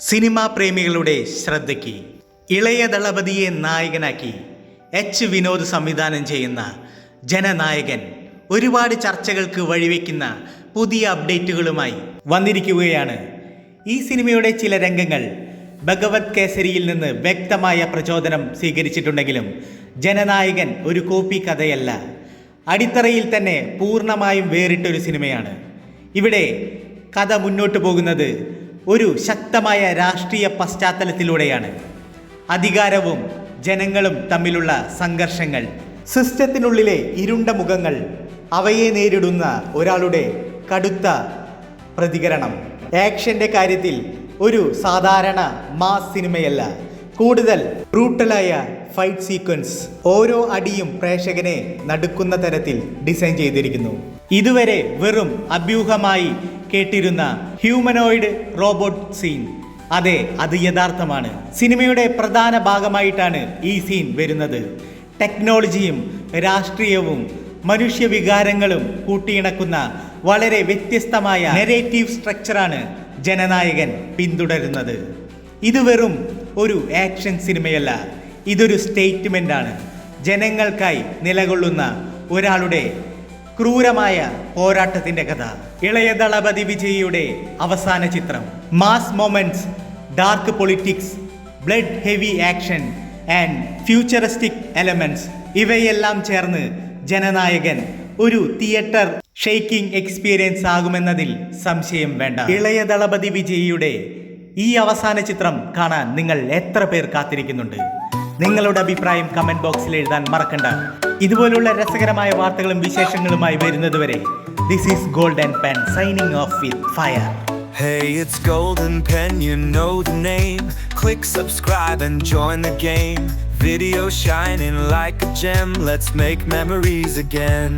Cinema പ്രേമികളുടെ ശ്രദ്ധയ്ക്ക് ഇളയ ദളപതിയെ നായകനാക്കി എച്ച് വിനോദ് സംവിധാനം ചെയ്യുന്ന ജനനായകൻ ഒരുപാട് ചർച്ചകൾക്ക് വഴിവെക്കുന്ന പുതിയ അപ്ഡേറ്റുകളുമായി വന്നിരിക്കുകയാണ്. ഈ സിനിമയുടെ ചില രംഗങ്ങൾ ഭഗവത് കേസരിയിൽ നിന്ന് വ്യക്തമായ പ്രചോദനം സ്വീകരിച്ചിട്ടുണ്ടെങ്കിലും ജനനായകൻ ഒരു കോപ്പി കഥയല്ല, അടിത്തറയിൽ തന്നെ പൂർണ്ണമായും വേറിട്ടൊരു സിനിമയാണ്. ഇവിടെ കഥ മുന്നോട്ട് പോകുന്നത് ഒരു ശക്തമായ രാഷ്ട്രീയ പശ്ചാത്തലത്തിലൂടെയാണ്. അധികാരവും ജനങ്ങളും തമ്മിലുള്ള സംഘർഷങ്ങൾ, സിസ്റ്റത്തിനുള്ളിലെ ഇരുണ്ട മുഖങ്ങൾ, അവയെ നേരിടുന്ന ഒരാളുടെ കടുത്ത പ്രതികരണം. ആക്ഷൻ്റെ കാര്യത്തിൽ ഒരു സാധാരണ മാസ് സിനിമയല്ല, കൂടുതൽ ബ്രൂട്ടലായ ഫൈറ്റ് സീക്വൻസ്. ഓരോ അടിയും പ്രേക്ഷകനെ നടുക്കുന്ന തരത്തിൽ ഡിസൈൻ ചെയ്തിരിക്കുന്നു. ഇതുവരെ വെറും അഭ്യൂഹമായി കേട്ടിരുന്ന ഹ്യൂമനോയിഡ് റോബോട്ട് സീൻ, അതെ, അത് യഥാർത്ഥമാണ്. സിനിമയുടെ പ്രധാന ഭാഗമായിട്ടാണ് ഈ സീൻ വരുന്നത്. ടെക്നോളജിയും രാഷ്ട്രീയവും മനുഷ്യവികാരങ്ങളും കൂട്ടിയിണക്കുന്ന വളരെ വ്യത്യസ്തമായ നെറേറ്റീവ് സ്ട്രക്ചറാണ് ജനനായകൻ പിന്തുടരുന്നത്. ഇത് വെറും ഒരു ആക്ഷൻ സിനിമയല്ല, ഇതൊരു സ്റ്റേറ്റ്മെൻ്റ് ആണ്. ജനങ്ങൾക്കായി നിലകൊള്ളുന്ന ഒരാളുടെ ക്രൂരമായ പോരാട്ടത്തിൻ്റെ കഥ. ഇളയ ദളപതി വിജയിയുടെ അവസാന ചിത്രം. Mass moments, dark politics, blood heavy action and futuristic elements, ഇവയെല്ലാം ചേർന്ന് ജനനായകൻ ഒരു തിയേറ്റർ ഷെയ്ക്കിംഗ് എക്സ്പീരിയൻസ് ആകുമെന്നതിൽ സംശയം വേണ്ട. ഇളയ ദളപതി വിജയിയുടെ ഈ അവസാന ചിത്രം കാണാൻ നിങ്ങൾ എത്ര പേർ കാത്തിരിക്കുന്നുണ്ട്? നിങ്ങളുടെ അഭിപ്രായം കമന്റ് ബോക്സിൽ എഴുതാൻ മറക്കണ്ട. ഇതുപോലുള്ള രസകരമായ വാർത്തകളും വിശേഷങ്ങളുമായി വരുന്നതുവരെ, this is golden pen signing off with fire. Hey, it's Golden Pen, you know the name. Click subscribe and join the game. Video shining like a gem, let's make memories again.